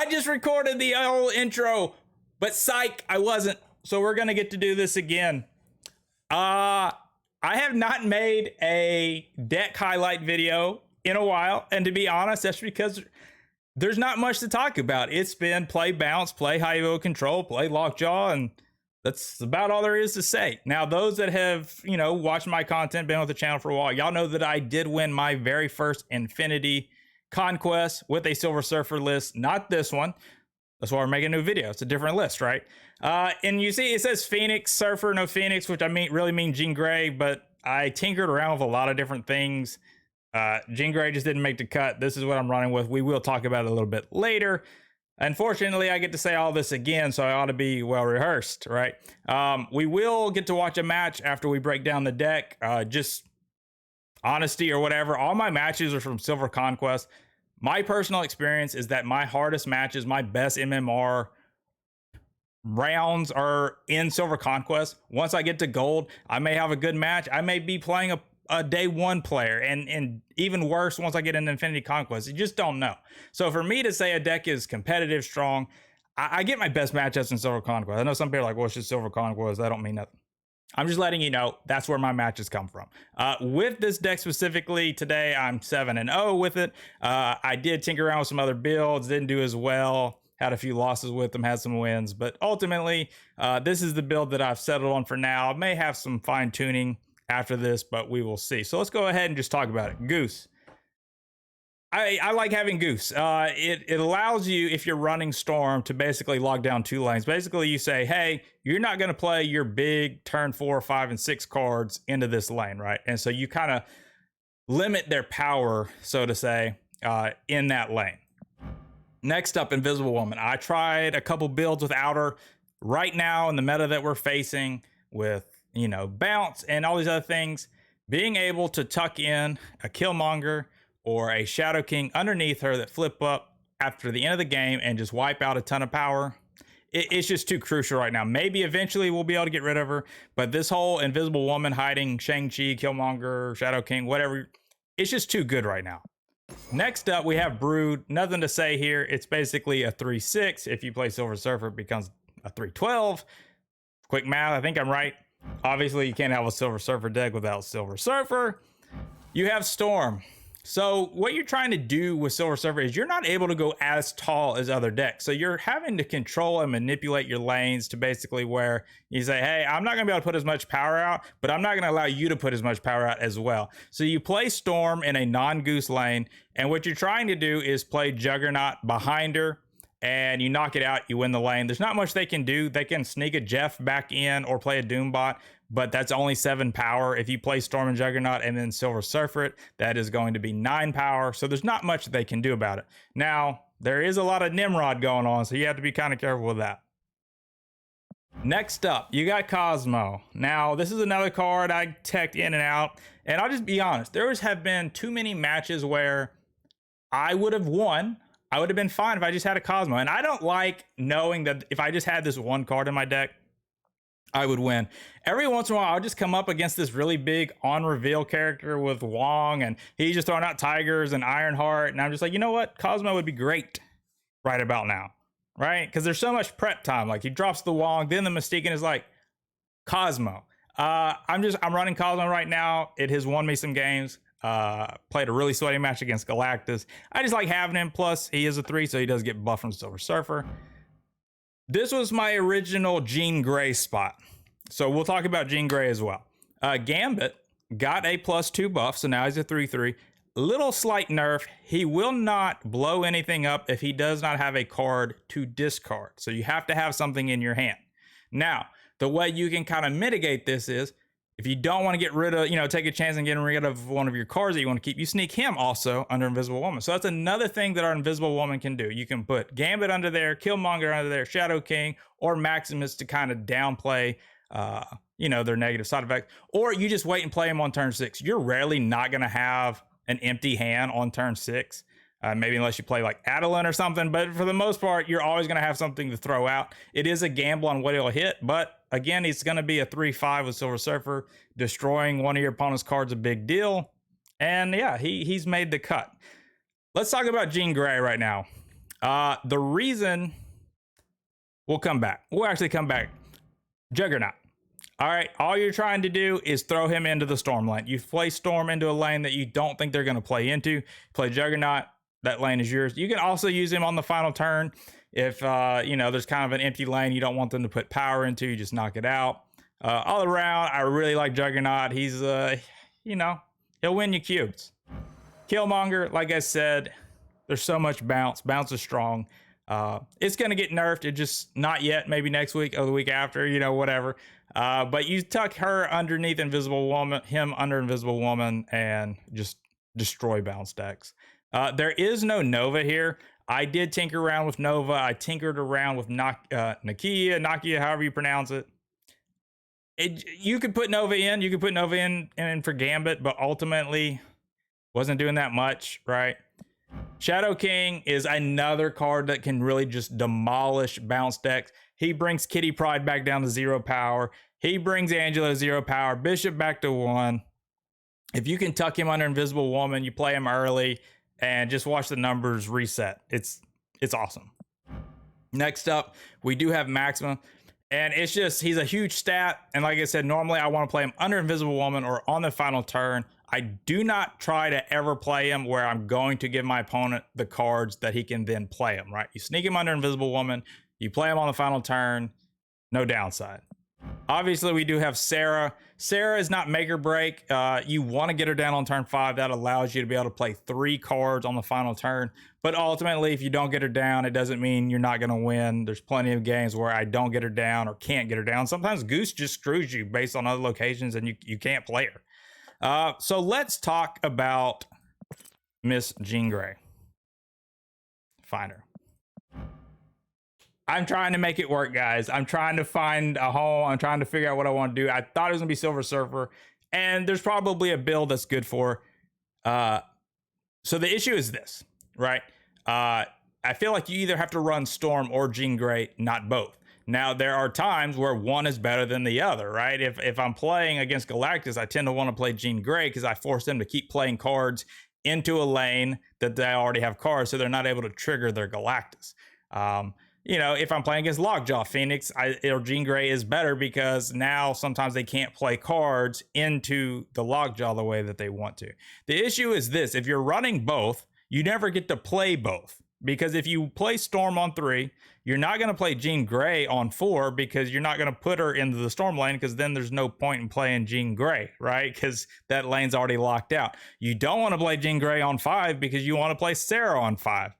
just recorded the whole intro, but psych, I wasn't. So we're gonna get to do this again. I have not made a deck highlight video in a while, and to be honest, that's because there's not much to talk about. It's been play bounce, play high elo control, play lockjaw, and that's about all there is to say. Now, those that have, watched my content, been with the channel for a while, y'all know that I did win my very first Infinity Conquest with a Silver Surfer list, not this one. That's why we're making a new video. It's a different list, right? And you see it says Phoenix Surfer, no Phoenix, which I really mean Jean Grey, but I tinkered around with a lot of different things. Jean Grey just didn't make the cut. This is what I'm running with. We will talk about it a little bit later. Unfortunately, I get to say all this again, so I ought to be well rehearsed, right? We will get to watch a match after we break down the deck. Just honesty or whatever. All my matches are from Silver Conquest. My personal experience is that my hardest matches, my best MMR rounds are in Silver Conquest. Once I get to gold, I may have a good match. I may be playing a day one player, and even worse once I get into Infinity Conquest. You just don't know. So for me to say a deck is competitive, strong, I get my best matchups in Silver Conquest. I know some people are like, well, it's just Silver Conquest. That don't mean nothing. I'm just letting you know that's where my matches come from. With this deck specifically today, I'm 7-0 with it. I did tinker around with some other builds, didn't do as well. Had a few losses with them, had some wins, but ultimately, this is the build that I've settled on for now. I may have some fine tuning after this, but we will see. So let's go ahead and just talk about it. Goose. I like having Goose. It allows you, if you're running Storm, to basically lock down two lanes. Basically, you say, hey, you're not going to play your big turn 4, 5, and 6 cards into this lane, right? And so you kind of limit their power, so to say, in that lane. Next up, Invisible Woman. I tried a couple builds without her. Right now, in the meta that we're facing with, bounce and all these other things, being able to tuck in a Killmonger or a Shadow King underneath her that flip up after the end of the game and just wipe out a ton of power, it's just too crucial right now. Maybe eventually we'll be able to get rid of her, but this whole Invisible Woman hiding Shang-Chi, Killmonger, Shadow King, whatever, it's just too good right now. Next up, we have Brood. Nothing to say here. It's basically a 3-6. If you play Silver Surfer, it becomes a 3-12. Quick math, I think I'm right. Obviously, you can't have a Silver Surfer deck without Silver Surfer. You have Storm. So what you're trying to do with Silver Surfer is you're not able to go as tall as other decks. So you're having to control and manipulate your lanes to basically where you say, hey, I'm not going to be able to put as much power out, but I'm not going to allow you to put as much power out as well. So you play Storm in a non-Goose lane, and what you're trying to do is play Juggernaut behind her, and you knock it out, you win the lane. There's not much they can do. They can sneak a Jeff back in or play a Doombot, but that's only 7 power. If you play Storm and Juggernaut and then Silver Surfer it, that is going to be 9 power. So there's not much they can do about it. Now, there is a lot of Nimrod going on, so you have to be kind of careful with that. Next up, you got Cosmo. Now, this is another card I teched in and out, and I'll just be honest. There have been too many matches where I would have won. I would have been fine if I just had a Cosmo. And I don't like knowing that if I just had this one card in my deck, I would win. Every once in a while, I'll just come up against this really big on-reveal character with Wong, and he's just throwing out Tigers and Ironheart, and I'm just like, you know what? Cosmo would be great right about now, right? Because there's so much prep time. Like, he drops the Wong, then the Mystique, and is like, Cosmo. I'm running Cosmo right now. It has won me some games. Played a really sweaty match against Galactus. I just like having him. Plus, he is a 3, so he does get buffed from Silver Surfer. This was my original Jean Grey spot. So we'll talk about Jean Grey as well. Gambit got a +2 buff, so now he's a 3-3. Little slight nerf. He will not blow anything up if he does not have a card to discard. So you have to have something in your hand. Now, the way you can kind of mitigate this is, if you don't want to get rid of, take a chance on getting rid of one of your cards that you want to keep, you sneak him also under Invisible Woman. So that's another thing that our Invisible Woman can do. You can put Gambit under there, Killmonger under there, Shadow King, or Maximus to kind of downplay, their negative side effects. Or you just wait and play him on turn 6. You're rarely not going to have an empty hand on turn 6. Maybe unless you play like Adeline or something, but for the most part, you're always going to have something to throw out. It is a gamble on what he'll hit, but again, he's going to be a 3-5 with Silver Surfer. Destroying one of your opponent's cards a big deal. And yeah, he's made the cut. Let's talk about Jean Grey right now. The reason we'll come back. We'll actually come back. Juggernaut. All right, all you're trying to do is throw him into the storm lane. You play storm into a lane that you don't think they're going to play into. Play Juggernaut, that lane is yours. You can also use him on the final turn if there's kind of an empty lane you don't want them to put power into. You just knock it out. All around, I really like Juggernaut. He's he'll win you cubes. Killmonger, like I said, there's so much bounce. Bounce is strong. It's going to get nerfed. It just not yet. Maybe next week or the week after, whatever. But you tuck her underneath Invisible Woman, him under Invisible Woman, and just destroy bounce decks. There is no Nova here. I did tinker around with Nova. I tinkered around with Nakia, however you pronounce it. You could put Nova in. You could put Nova in for Gambit, but ultimately wasn't doing that much, right? Shadow King is another card that can really just demolish bounce decks. He brings Kitty Pryde back down to 0 power. He brings Angela 0 power. Bishop back to 1. If you can tuck him under Invisible Woman, you play him early and just watch the numbers reset. It's awesome. Next up, we do have Maxima. And it's just, he's a huge stat. And like I said, normally I want to play him under Invisible Woman or on the final turn. I do not try to ever play him where I'm going to give my opponent the cards that he can then play him, right? You sneak him under Invisible Woman, you play him on the final turn, no downside. Obviously, we do have Sarah. Sarah is not make or break. You want to get her down on turn 5. That allows you to be able to play 3 cards on the final turn. But ultimately, if you don't get her down, it doesn't mean you're not going to win. There's plenty of games where I don't get her down or can't get her down. Sometimes Goose just screws you based on other locations and you can't play her. So let's talk about Miss Jean Grey. Find her. I'm trying to make it work, guys. I'm trying to find a home. I'm trying to figure out what I want to do. I thought it was going to be Silver Surfer, and there's probably a build that's good for. So the issue is this, right? I feel like you either have to run Storm or Jean Grey, not both. Now, there are times where one is better than the other, right? If I'm playing against Galactus, I tend to want to play Jean Grey because I force them to keep playing cards into a lane that they already have cards, so they're not able to trigger their Galactus. If I'm playing against Lockjaw, Phoenix or Jean Grey is better because now sometimes they can't play cards into the Lockjaw the way that they want to. The issue is this: if you're running both, you never get to play both. Because if you play Storm on 3, you're not going to play Jean Grey on 4 because you're not going to put her into the Storm lane because then there's no point in playing Jean Grey, right? Because that lane's already locked out. You don't want to play Jean Grey on 5 because you want to play Sarah on 5.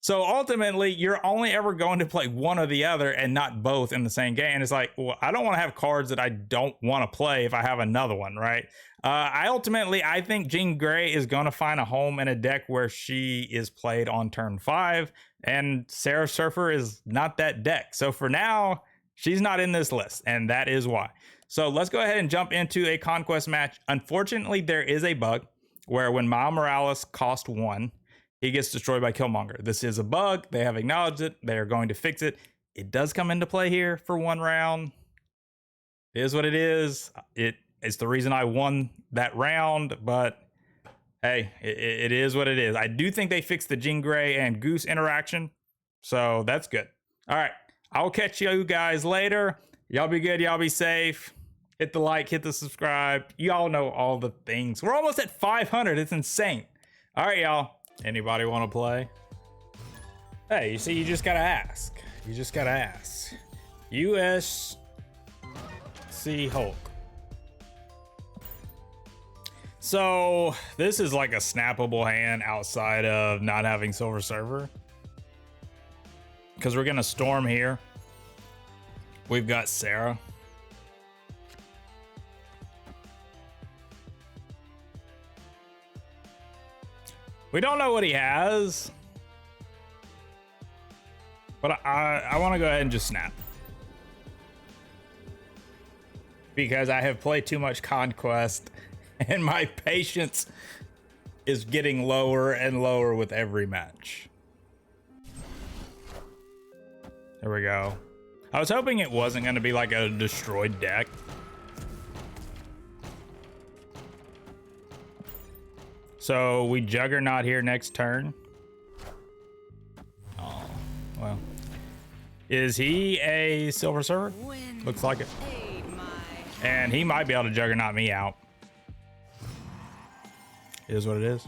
So ultimately, you're only ever going to play one or the other and not both in the same game. And it's like, well, I don't want to have cards that I don't want to play if I have another one, right? I think Jean Grey is going to find a home in a deck where she is played on turn 5, and Silver Surfer is not that deck. So for now, she's not in this list, and that is why. So let's go ahead and jump into a Conquest match. Unfortunately, there is a bug where when Miles Morales cost 1, he gets destroyed by Killmonger. This is a bug. They have acknowledged it. They are going to fix it. It does come into play here for 1 round. It is what it is. It's the reason I won that round, but hey, it is what it is. I do think they fixed the Jean Grey and Goose interaction, so that's good. All right, I'll catch you guys later. Y'all be good. Y'all be safe. Hit the like, hit the subscribe. Y'all know all the things. We're almost at 500. It's insane. All right, y'all. Anybody want to play? Hey, you see, you just gotta ask. You just gotta ask. USC Hulk. So this is like a snappable hand outside of not having Silver Surfer, because we're gonna storm here. We've got Sarah. We don't know what he has, but I want to go ahead and just snap, because I have played too much Conquest and my patience is getting lower and lower with every match. There we go. I was hoping it wasn't going to be like a destroyed deck. So we Juggernaut here next turn. Oh. Is he a Silver Surfer? Looks like it. And he might be able to Juggernaut me out. Is what it is.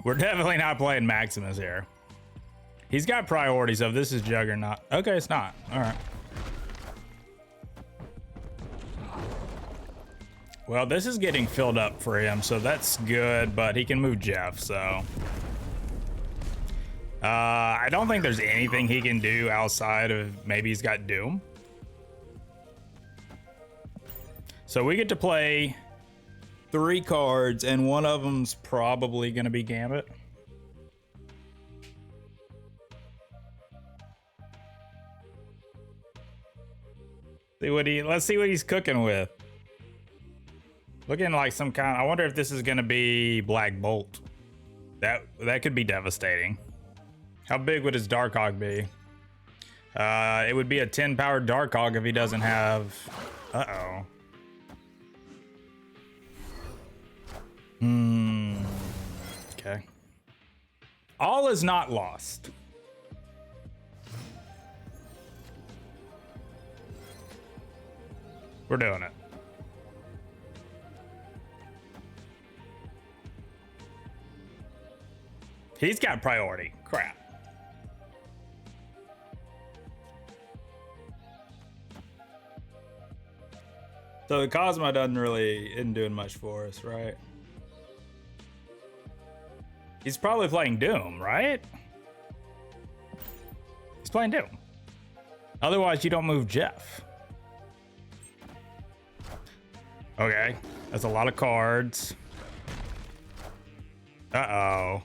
We're definitely not playing Maximus here. He's got priorities of this is Juggernaut. Okay, it's not. All right. Well, this is getting filled up for him, so that's good, but he can move Jeff, so. I don't think there's anything he can do outside of maybe he's got Doom. So we get to play 3 cards, and one of them's probably going to be Gambit. Let's see what he's cooking with. Looking like some kind. I wonder if this is going to be Black Bolt. That could be devastating. How big would his Darkhawk be? It would be a 10 powered Darkhawk if he doesn't have. Uh-oh. Okay. All is not lost. We're doing it. He's got priority. Crap. So the Cosmo isn't doing much for us, right? He's probably playing Doom, right? He's playing Doom. Otherwise, you don't move Jeff. Okay, that's a lot of cards. Uh-oh.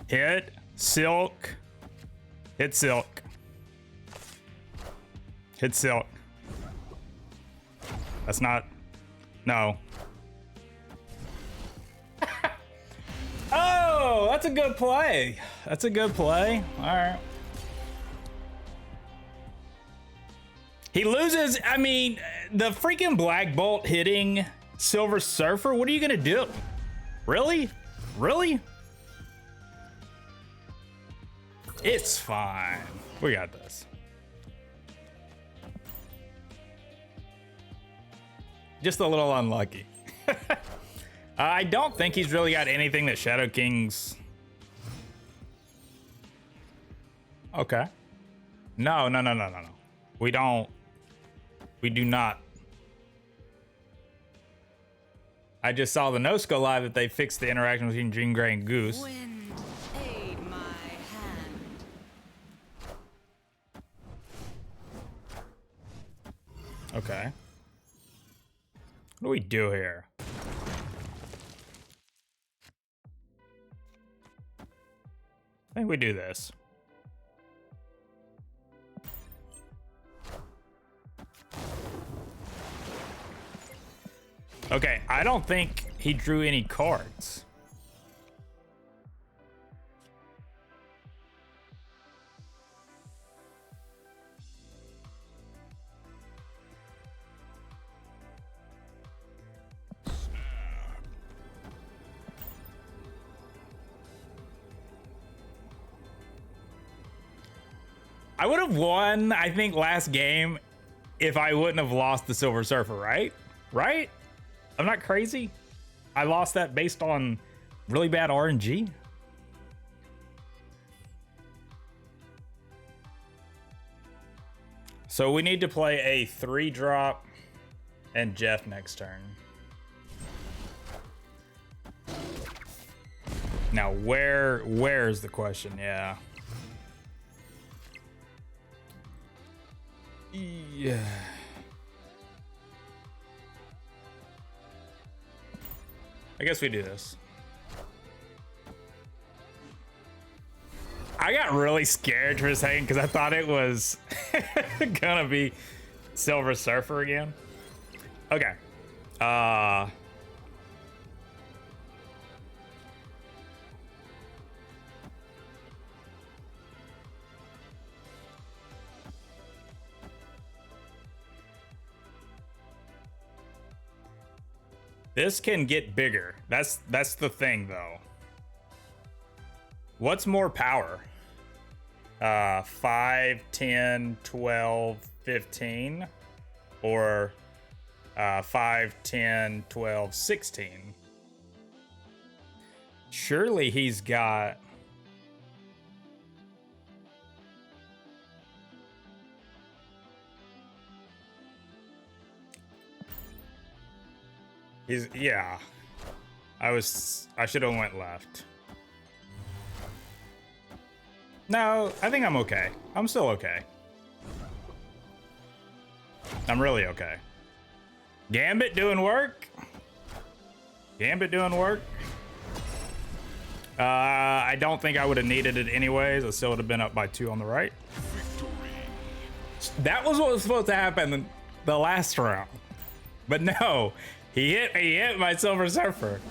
Hit Silk. Hit Silk. Hit Silk. That's not. No. Oh, that's a good play. That's a good play. All right. He loses. I mean, the freaking Black Bolt hitting Silver Surfer. What are you gonna do? Really? Really? It's fine. We got this. Just a little unlucky. I don't think he's really got anything that Shadow King's. Okay. No. We don't. We do not. I just saw the no-sco live that they fixed the interaction between Jean Grey and Goose. Wind, aid my hand. Okay. What do we do here? I think we do this. Okay, I don't think he drew any cards. I would have won, I think, last game if I wouldn't have lost the Silver Surfer, right? Right? I'm not crazy. I lost that based on really bad RNG. So we need to play a 3-drop and Jeff next turn. Now where's the question? Yeah. Yeah. I guess we do this. I got really scared for a second because I thought it was gonna be Silver Surfer again. Okay. This can get bigger. That's the thing, though. What's more power? 5, 10, 12, 15, or 5, 10, 12, 16. Surely he's got... yeah. I should have went left. No, I think I'm okay. I'm still okay. I'm really okay. Gambit doing work. Gambit doing work. I don't think I would have needed it anyways. I still would have been up by 2 on the right. That was what was supposed to happen in the last round. But no, he hit my Silver Surfer.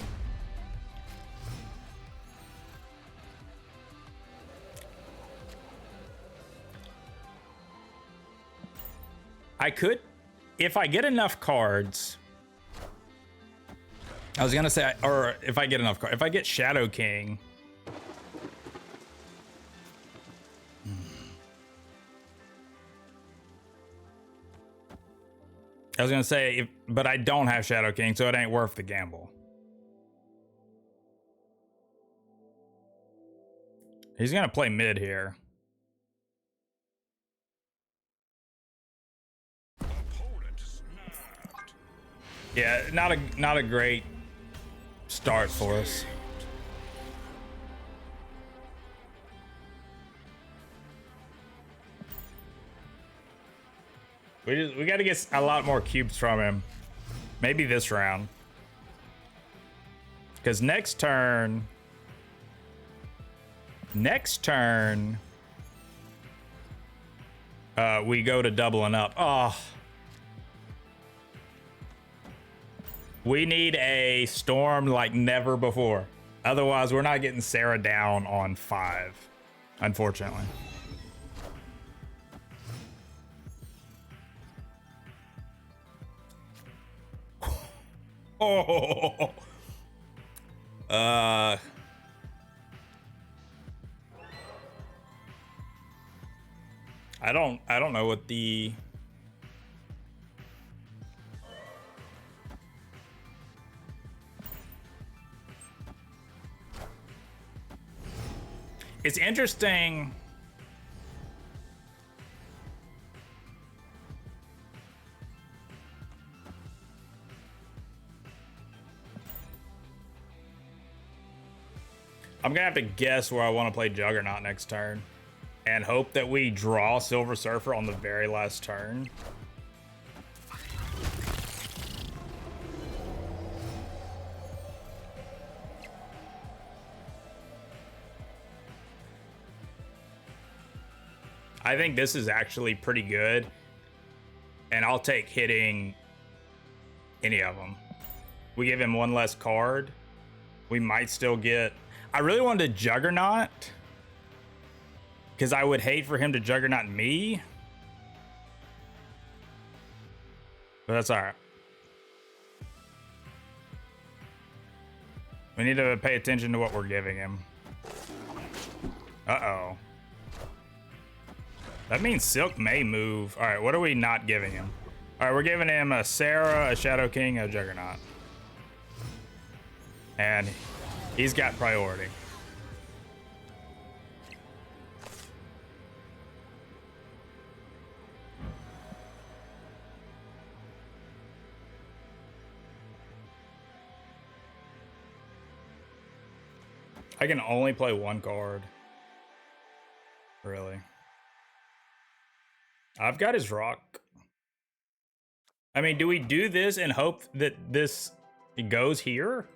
I could, if I get enough cards. I was gonna say, or if I get enough cards, if I get Shadow King. I was gonna say, but I don't have Shadow King, so it ain't worth the gamble. He's gonna play mid here. Yeah, not a great start for us. We got to get a lot more cubes from him. Maybe this round. Because next turn, we go to doubling up. Oh. We need a storm like never before. Otherwise, we're not getting Sarah down on 5, unfortunately. Oh. I don't know what the... It's interesting. I'm gonna have to guess where I want to play Juggernaut next turn and hope that we draw Silver Surfer on the very last turn. I think this is actually pretty good, and I'll take hitting any of them. We give him 1 less card. We might still get... I really wanted to Juggernaut, because I would hate for him to Juggernaut me. But that's all right. We need to pay attention to what we're giving him. Uh-oh. That means Silk may move. All right, what are we not giving him? All right, we're giving him a Sarah, a Shadow King, a Juggernaut. And he's got priority. I can only play 1 card. Really? I've got his rock. I mean, do we do this and hope that this goes here?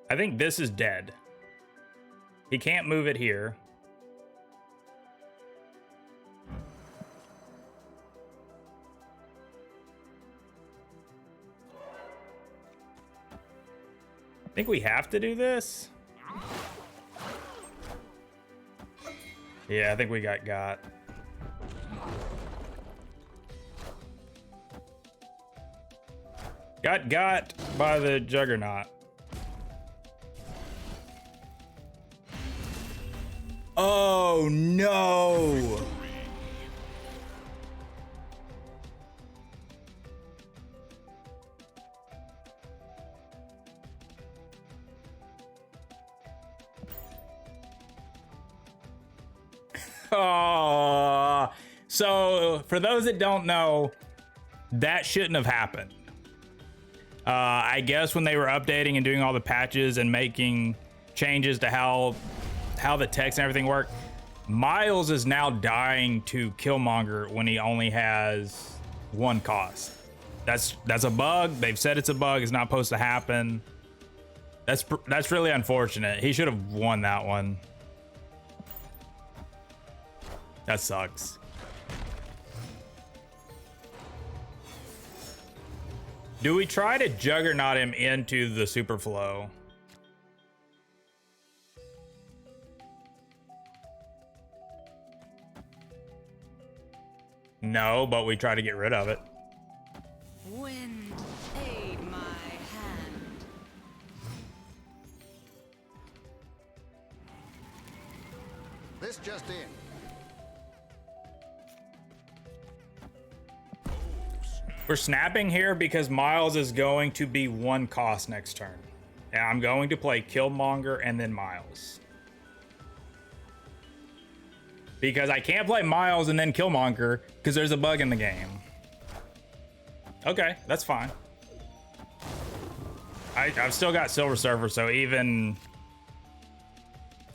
I think this is dead. He can't move it here. I think we have to do this. Yeah, I think we got. Got by the Juggernaut. Oh no. Oh, so for those that don't know, that shouldn't have happened. I guess when they were updating and doing all the patches and making changes to how the text and everything work, Miles is now dying to Killmonger when he only has one cost. That's a bug. They've said it's a bug. It's not supposed to happen. That's really unfortunate. He should have won that one. That sucks. Do we try to juggernaut him into the super flow? No, but we try to get rid of it. Wind, aid my hand. This just in. We're snapping here because Miles is going to be one cost next turn. And I'm going to play Killmonger and then Miles. Because I can't play Miles and then Killmonger because there's a bug in the game. Okay, that's fine. I've still got Silver Surfer, so even...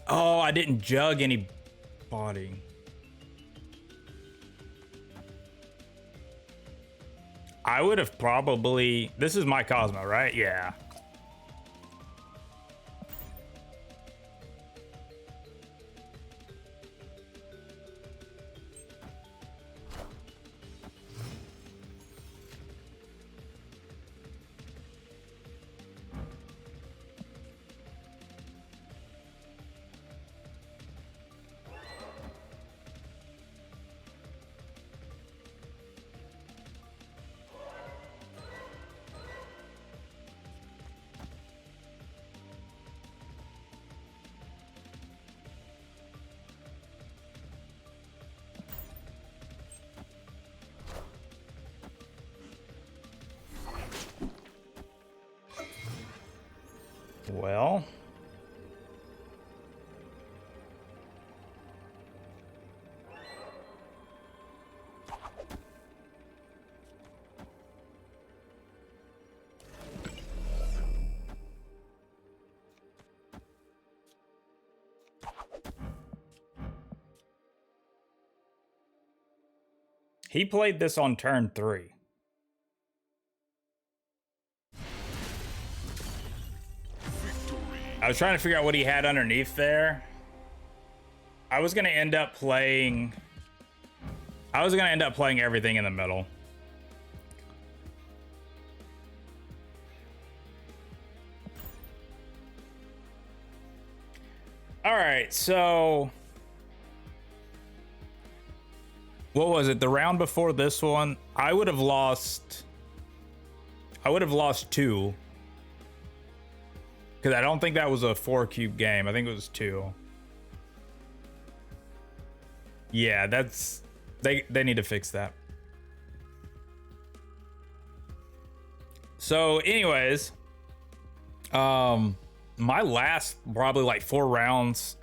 Oh, I didn't jug any body. I would have probably... This is my Cosmo, right? Yeah. Well, he played this on turn 3. I was trying to figure out what he had underneath there. I was gonna end up playing everything in the middle. All right, so what was it? The round before this one, I would have lost 2. Because I don't think that was a 4-cube game. I think it was 2. Yeah, that's... They need to fix that. So, anyways... my last, probably like 4 rounds...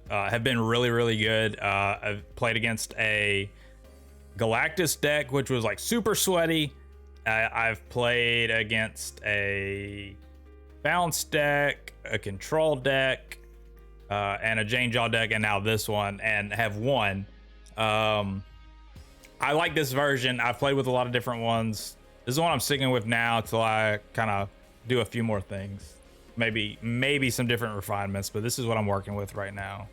have been really, really good. I've played against a Galactus deck, which was like super sweaty. I've played against a... bounce deck, a control deck, and a Jane Jaw deck, and now this one, and have won. I like this version. I've played with a lot of different ones. This is the one I'm sticking with now till I kind of do a few more things. Maybe some different refinements, but this is what I'm working with right now.